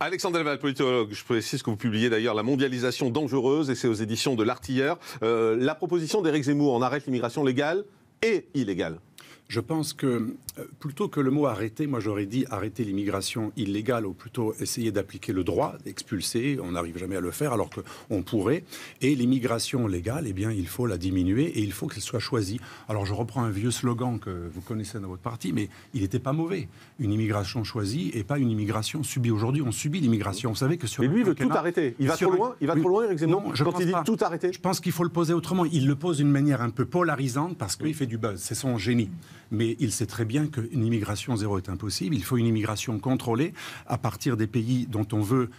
Alexandre Delval, politologue, je précise que vous publiez d'ailleurs La mondialisation dangereuse, et c'est aux éditions de l'Artilleur. La proposition d'Éric Zemmour, on arrête l'immigration légale et illégale. Je pense que, plutôt que le mot arrêter, moi j'aurais dit arrêter l'immigration illégale, ou plutôt essayer d'appliquer le droit, d'expulser, on n'arrive jamais à le faire alors qu'on pourrait. Et l'immigration légale, eh bien il faut la diminuer et il faut qu'elle soit choisie. Alors je reprends un vieux slogan que vous connaissez dans votre parti, mais il n'était pas mauvais. Une immigration choisie et pas une immigration subie. Aujourd'hui on subit l'immigration. Vous savez que sur... Mais lui il veut tout arrêter. Il va trop loin, Éric Zemmour, quand il dit tout arrêter. Je pense qu'il faut le poser autrement. Il le pose d'une manière un peu polarisante parce qu'il fait du buzz. C'est son génie. Mais il sait très bien qu'une immigration zéro est impossible. Il faut une immigration contrôlée à partir des pays dont on veut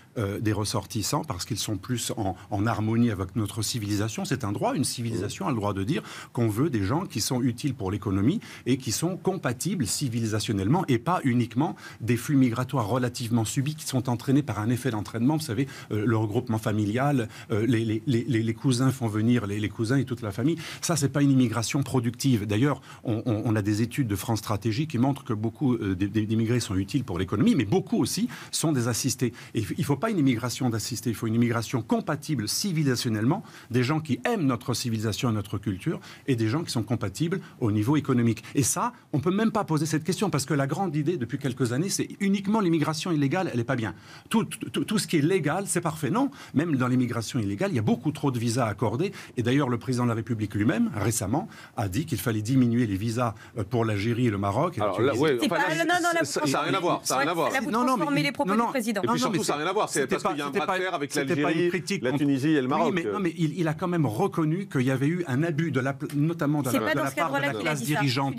des ressortissants parce qu'ils sont plus en harmonie avec notre civilisation. C'est un droit. Une civilisation a le droit de dire qu'on veut des gens qui sont utiles pour l'économie et qui sont compatibles civilisationnellement et pas uniquement des flux migratoires relativement subis qui sont entraînés par un effet d'entraînement. Vous savez, le regroupement familial, les cousins font venir les cousins et toute la famille. Ça, c'est pas une immigration productive. D'ailleurs, on a des études de France Stratégie qui montrent que beaucoup d'immigrés sont utiles pour l'économie, mais beaucoup aussi sont des assistés. Et il ne faut pas une immigration d'assistés, il faut une immigration compatible civilisationnellement, des gens qui aiment notre civilisation et notre culture, et des gens qui sont compatibles au niveau économique. Et ça, on ne peut même pas poser cette question, parce que la grande idée depuis quelques années, c'est uniquement l'immigration illégale, elle n'est pas bien. Tout ce qui est légal, c'est parfait. Non, même dans l'immigration illégale, il y a beaucoup trop de visas accordés. Et d'ailleurs, le président de la République lui-même, récemment, a dit qu'il fallait diminuer les visas pour l'Algérie et le Maroc. Alors là, ouais, ça n'a rien à voir. Ça n'a rien à voir. Là, vous transformez les propos du président. Et puis surtout, ça n'a rien à voir. C'est parce qu'il y a un bras de fer avec l'Algérie, la Tunisie et le Maroc. Oui, mais il a quand même reconnu qu'il y avait eu un abus, notamment de la part de la classe dirigeante.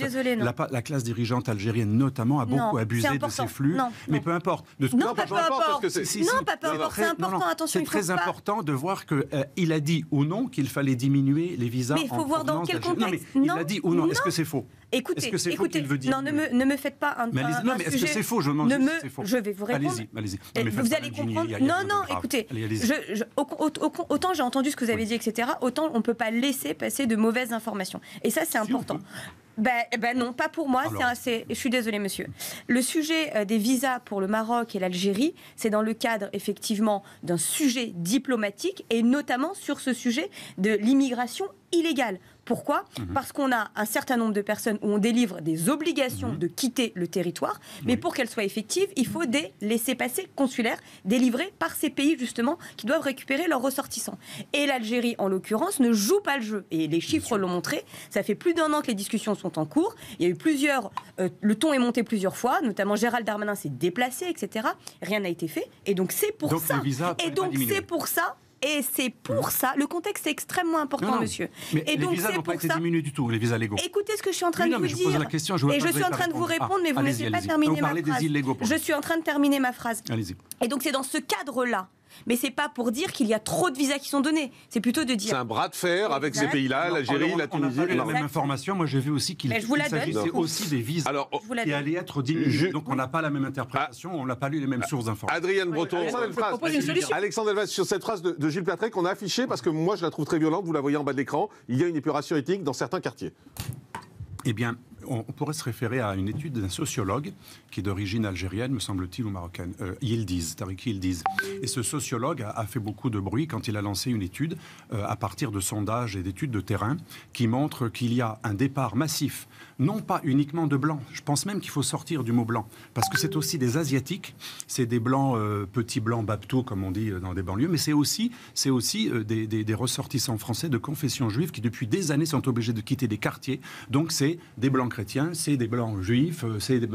La classe dirigeante algérienne, notamment, a beaucoup abusé de ces flux. Mais peu importe. Non, pas peu importe. Non, pas peu importe. C'est important. Attention, c'est très important de voir qu'il a dit ou non qu'il fallait diminuer les visas. Mais il faut voir dans quel contexte. Il a dit ou non. Est-ce que c'est faux? Écoutez, non, ne me faites pas un non, mais est-ce que c'est faux? Je me demande si c'est faux. Je vais vous répondre. Allez-y. Vous allez comprendre. Non, écoutez. Autant j'ai entendu ce que vous avez dit, etc., autant on ne peut pas laisser passer de mauvaises informations. Et ça, c'est important. Non, pas pour moi. Je suis désolée, monsieur. Le sujet des visas pour le Maroc et l'Algérie, c'est dans le cadre, effectivement, d'un sujet diplomatique, et notamment sur ce sujet de l'immigration illégale. Pourquoi ? Parce qu'on a un certain nombre de personnes où on délivre des obligations de quitter le territoire, mais pour qu'elles soient effectives, il faut des laissez-passer consulaires délivrés par ces pays, justement, qui doivent récupérer leurs ressortissants. Et l'Algérie, en l'occurrence, ne joue pas le jeu. Et les chiffres l'ont montré. Ça fait plus d'1 an que les discussions sont en cours. Il y a eu le ton est monté plusieurs fois, notamment Gérald Darmanin s'est déplacé, etc. Rien n'a été fait. Et donc c'est pour ça. Et c'est pour ça, le contexte est extrêmement important, monsieur. Mais et donc, les visas n'ont pas été diminués du tout, les visas légaux. Écoutez ce que je suis en train de vous dire. Je pose la question, je suis en train de vous répondre, mais vous ne laissez pas terminer ma phrase. Je suis en train de terminer ma phrase. Allez-y. Et donc c'est dans ce cadre-là. Mais c'est pas pour dire qu'il y a trop de visas qui sont donnés. C'est plutôt de dire... C'est un bras de fer avec ces pays-là, l'Algérie, la Tunisie... On n'a pas eu la même information. Moi, j'ai vu aussi qu'il s'agissait aussi des visas qui allaient être diminués. Donc, on n'a pas la même interprétation, on n'a pas lu les mêmes sources d'informations. Adrienne Breton, Alexandre Delval, sur cette phrase de Gilles Platrey qu'on a affichée, parce que moi, je la trouve très violente, vous la voyez en bas de l'écran, il y a une épuration ethnique dans certains quartiers. Eh bien, on pourrait se référer à une étude d'un sociologue qui est d'origine algérienne, me semble-t-il, ou marocaine, Yildiz, Tariq Yildiz. Et ce sociologue a fait beaucoup de bruit quand il a lancé une étude à partir de sondages et d'études de terrain qui montrent qu'il y a un départ massif, non pas uniquement de blancs. Je pense même qu'il faut sortir du mot blanc, parce que c'est aussi des asiatiques, c'est des blancs, petits blancs babtou, comme on dit dans des banlieues, mais c'est aussi des ressortissants français de confession juive qui depuis des années sont obligés de quitter des quartiers. Donc c'est des blancs chrétiens, c'est des blancs juifs,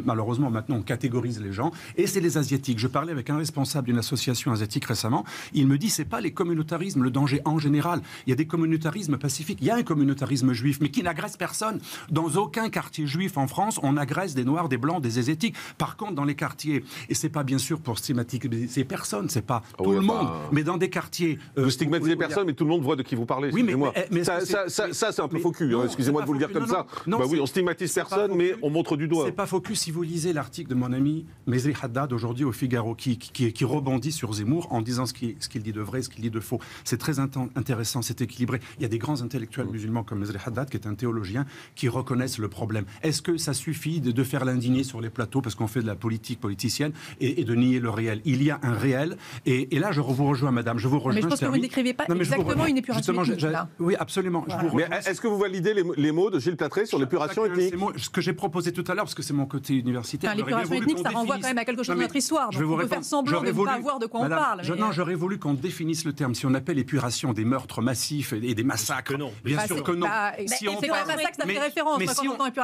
malheureusement maintenant on catégorise les gens, et c'est les asiatiques. Je parlais avec un responsable d'une association asiatique récemment, il me dit c'est pas les communautarismes le danger en général, il y a des communautarismes pacifiques, il y a un communautarisme juif, mais qui n'agresse personne. Dans aucun quartier juif en France, on agresse des noirs, des blancs, des asiatiques. Par contre, dans les quartiers, et c'est pas bien sûr pour stigmatiser personne, c'est pas tout le monde, mais dans des quartiers... Vous stigmatisez personne, mais tout le monde voit de qui vous parlez, excusez-moi. Mais ça c'est un peu faux cul, excusez-moi de vous le dire comme ça. Bah oui, on stigmatise personne, mais on montre du doigt. C'est pas faux cul. Si vous lisez l'article de mon ami Mezri Haddad aujourd'hui au Figaro, qui rebondit sur Zemmour en disant ce qu'il dit de vrai, ce qu'il dit de faux. C'est très intéressant, c'est équilibré. Il y a des grands intellectuels musulmans comme Mezri Haddad, qui est un théologien, qui reconnaissent le problème. Est-ce que ça suffit de faire l'indigné sur les plateaux parce qu'on fait de la politique politicienne et de nier le réel? Il y a un réel, et là je vous rejoins, madame, je vous rejoins. Mais je pense que vous ne décrivez pas exactement une épuration ethnique. Oui, absolument. Voilà. Mais est-ce que vous validez les mots de Gilles Platré sur l'épuration ethnique? Ce que j'ai proposé tout à l'heure, parce que c'est mon côté universitaire. L'épuration ethnique, ça renvoie quand même à quelque chose de notre histoire. Donc on peut faire semblant de ne pas voir de quoi on parle. Non, j'aurais voulu qu'on définisse le terme. Si on appelle épuration des meurtres massifs et des massacres, bien sûr que non. C'est pas un massacre, ça fait référence.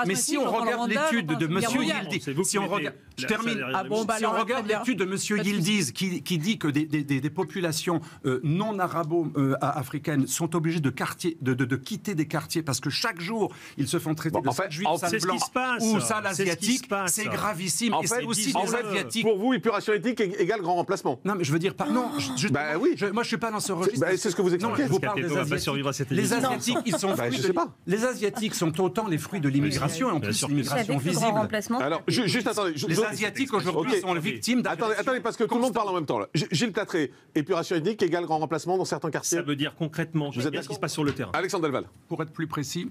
Mais si on regarde l'étude de M. Yildiz, si on regarde, je termine. Si on regarde l'étude de M. Yildiz qui dit que des populations non arabo-africaines sont obligées de quitter des quartiers parce que chaque jour ils se font traiter de sale juif, sale blanc ou sale asiatique, c'est gravissime. Et c'est aussi des asiatiques. Pour vous, épuration ethnique égale grand remplacement. Non, mais je veux dire, non. Oui. Moi, je suis pas dans ce registre. C'est ce que vous expliquez. Je vous parle des Asiatiques. Les Asiatiques, ils sont. Je sais pas. Les Asiatiques sont autant les fruits de l'immigration, et en plus l'immigration visible. Alors, juste attendez. Les Asiatiques aujourd'hui sont les victimes. Attendez, parce que tout le monde parle en même temps là. Gilles Platré, épuration ethnique égale grand remplacement dans certains quartiers. Ça veut dire concrètement, qu'est-ce qui se passe sur le terrain? Alexandre Delval. Pour être plus précis,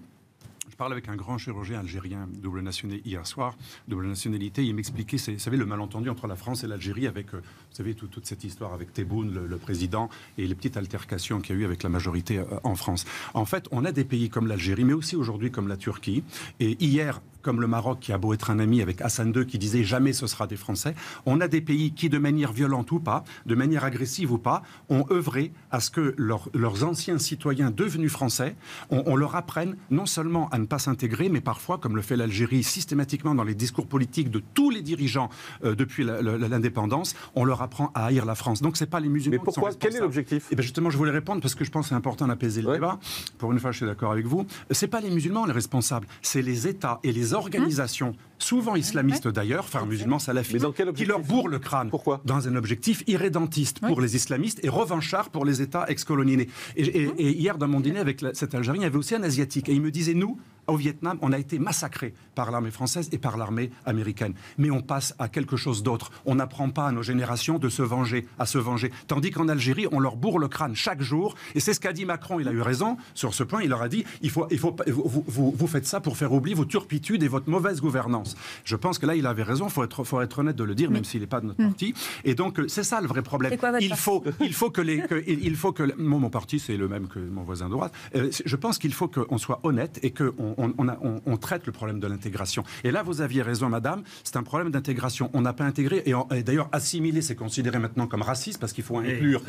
je parlais avec un grand chirurgien algérien double nationalité hier soir, double nationalité. Il m'expliquait, vous savez, le malentendu entre la France et l'Algérie avec, vous savez, toute cette histoire avec Tebboune, le président, et les petites altercations qu'il y a eu avec la majorité en France. En fait, on a des pays comme l'Algérie, mais aussi aujourd'hui comme la Turquie. Et hier, comme le Maroc, qui a beau être un ami avec Hassan II, qui disait jamais ce sera des Français, on a des pays qui, de manière violente ou pas, de manière agressive ou pas, ont œuvré à ce que leurs anciens citoyens devenus Français, on leur apprenne non seulement à ne pas s'intégrer, mais parfois, comme le fait l'Algérie systématiquement dans les discours politiques de tous les dirigeants depuis l'indépendance, on leur apprend à haïr la France. Donc c'est pas les musulmans. Mais pourquoi? Quel est l'objectif? Et bien justement, je voulais répondre parce que je pense que c'est important d'apaiser le débat. Pour une fois, je suis d'accord avec vous. C'est pas les musulmans les responsables, c'est les États et les organisations, souvent islamistes d'ailleurs, frères musulmans salafistes, qui leur bourrent le crâne. Pourquoi? Dans un objectif irrédentiste pour les islamistes et revanchard pour les États ex-colonisés. Et hier, dans mon dîner avec cet Algérien, il y avait aussi un Asiatique. Et il me disait, nous, au Vietnam, on a été massacrés par l'armée française et par l'armée américaine. Mais on passe à quelque chose d'autre. On n'apprend pas à nos générations de se venger, à se venger. Tandis qu'en Algérie, on leur bourre le crâne chaque jour. Et c'est ce qu'a dit Macron. Il a eu raison sur ce point. Il leur a dit, vous faites ça pour faire oublier vos turpitudes et votre mauvaise gouvernance. Je pense que là, il avait raison. Il faut être honnête de le dire, même s'il n'est pas de notre parti. Et donc, c'est ça le vrai problème. C'est quoi votre parti ? Mon parti, c'est le même que mon voisin de droite. Je pense qu'il faut qu'on soit honnête et qu'on traite le problème de l'intégration. Et là, vous aviez raison, madame, c'est un problème d'intégration. On n'a pas intégré, et d'ailleurs, assimiler, c'est considéré maintenant comme raciste, parce qu'il faut inclure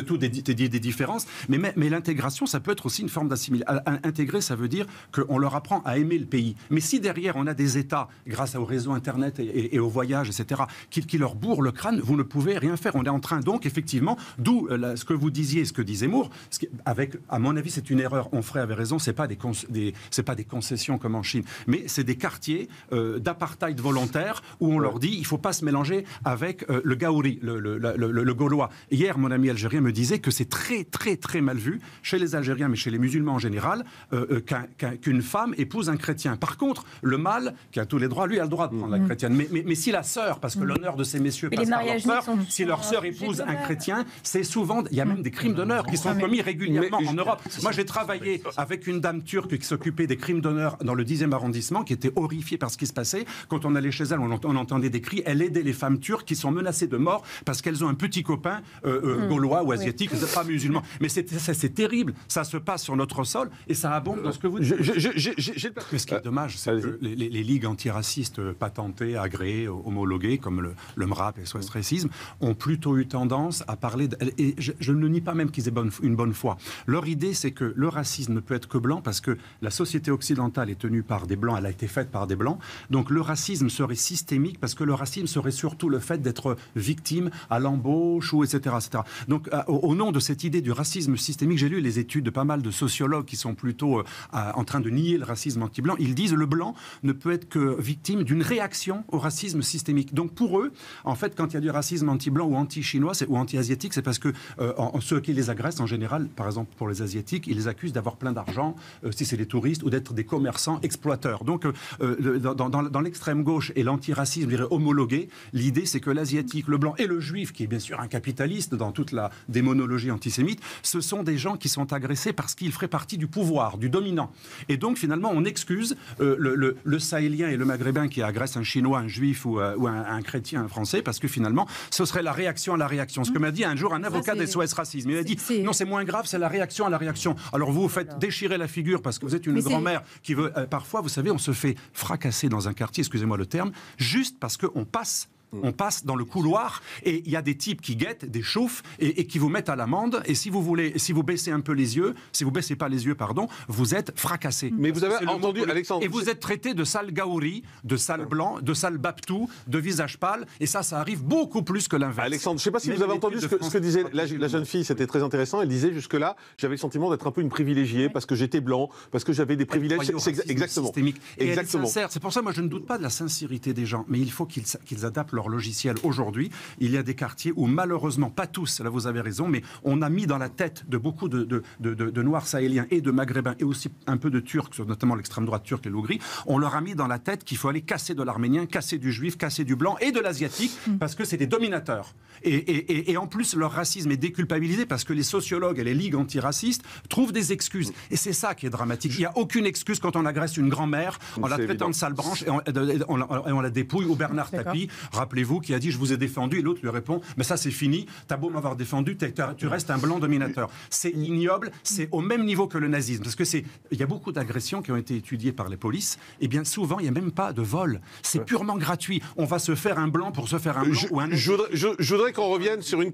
tout des différences. Mais l'intégration, ça peut être aussi une forme d'assimilation. Intégrer, ça veut dire qu'on leur apprend à aimer le pays. Mais si derrière, on a des États, grâce au réseau Internet et au voyage, etc., qui leur bourrent le crâne, vous ne pouvez rien faire. On est en train donc, effectivement, d'où ce que vous disiez, ce que dit Zemmour, avec, à mon avis, c'est une erreur. Onfray avait raison, c'est pas des concessions comme en Chine, mais c'est des quartiers d'apartheid volontaire où on leur dit il ne faut pas se mélanger avec le Gaouri, le Gaulois. Hier, mon ami algérien me disait que c'est très, très, très mal vu chez les Algériens, mais chez les musulmans en général, qu'une femme épouse un chrétien. Par contre, le mâle, qui a tous les droits, lui a le droit de prendre la chrétienne. Mais si la sœur, parce que l'honneur de ces messieurs passe par leur sœur, si leur sœur épouse un chrétien, c'est souvent, il y a même des crimes d'honneur qui sont commis régulièrement en Europe. Moi, j'ai travaillé avec une dame turque qui s'occupait des crimes d'honneur dans le 10e arrondissement, qui était horrifiée par ce qui se passait. Quand on allait chez elle, on entendait des cris. Elle aidait les femmes turques qui sont menacées de mort parce qu'elles ont un petit copain gaulois ou asiatique, pas musulman. Mais c'est terrible. Ça se passe sur notre sol et ça abonde dans ce que vous dites. Mais ce qui est dommage, c'est que les ligues antiracistes patentées, agréées, homologuées, comme le MRAP et SOS Racisme, ont plutôt eu tendance à parler... Et je ne nie pas même qu'ils aient une bonne foi. Leur idée, c'est que le racisme ne peut être que blanc parce que la société occidentale est tenue par des blancs, elle a été faite par des blancs. Donc le racisme serait systémique parce que le racisme serait surtout le fait d'être victime à l'embauche, ou etc., etc. Donc au nom de cette idée du racisme systémique, j'ai lu les études de pas mal de sociologues qui sont plutôt en train de nier le racisme anti-blanc. Ils disent le blanc ne peut être que victime d'une réaction au racisme systémique. Donc pour eux, en fait, quand il y a du racisme anti-blanc ou anti-chinois ou anti-asiatique, c'est parce que ceux qui les agressent en général, par exemple pour les asiatiques, ils les accusent d'avoir plein d'argent, si c'est des touristes, ou d'être des commerçants exploiteurs. Donc, dans l'extrême gauche et l'antiracisme, je dirais, homologué, l'idée, c'est que l'asiatique, le blanc et le juif, qui est bien sûr un capitaliste dans toute la démonologie antisémite, ce sont des gens qui sont agressés parce qu'ils feraient partie du pouvoir, du dominant. Et donc, finalement, on excuse le sahélien et le maghrébin qui agresse un chinois, un juif ou un chrétien, un français, parce que finalement, ce serait la réaction à la réaction. Ce que m'a dit un jour un avocat des SOS Racisme. Il a dit, non, c'est moins grave, c'est la réaction à la réaction. Alors vous faites déchirer la figure parce que vous êtes une grand-mère qui veut... parfois, vous savez, on se fait fracasser dans un quartier, excusez-moi le terme, juste parce qu'on passe. On passe dans le couloir et il y a des types qui guettent, des chauffes et qui vous mettent à l'amende. Et si vous baissez un peu les yeux, si vous baissez pas les yeux, pardon, vous êtes fracassé. Mais vous avez entendu, Alexandre. Et vous êtes traité de sale gaouri, de sale blanc, de sale baptou, de visage pâle. Et ça arrive beaucoup plus que l'inverse. Alexandre, je ne sais pas si vous avez entendu ce que disait la jeune fille, c'était très intéressant. Elle disait jusque-là, j'avais le sentiment d'être un peu une privilégiée parce que j'étais blanc, parce que j'avais des privilèges. Exactement. Systémique. Et exactement. C'est pour ça, moi, je ne doute pas de la sincérité des gens, mais il faut qu'ils adaptent leur logiciel. Aujourd'hui, il y a des quartiers où malheureusement, pas tous, là vous avez raison, mais on a mis dans la tête de beaucoup de Noirs sahéliens et de Maghrébins et aussi un peu de Turcs, notamment l'extrême droite turque et l'Ougrie, on leur a mis dans la tête qu'il faut aller casser de l'Arménien, casser du Juif, casser du Blanc et de l'Asiatique parce que c'est des dominateurs. Et en plus, leur racisme est déculpabilisé parce que les sociologues et les ligues antiracistes trouvent des excuses. Et c'est ça qui est dramatique. Il n'y a aucune excuse quand on agresse une grand-mère en la traitant de sale branche et on la dépouille. Ou Bernard Tapie, rappelez-vous, qui a dit « je vous ai défendu » et l'autre lui répond « mais ça c'est fini, t'as beau m'avoir défendu, tu restes un blanc dominateur ». C'est ignoble, c'est au même niveau que le nazisme. Parce qu'il y a beaucoup d'agressions qui ont été étudiées par les polices, et bien souvent il n'y a même pas de vol. C'est purement gratuit. On va se faire un blanc pour se faire un blanc ou un... Je voudrais qu'on revienne sur une question.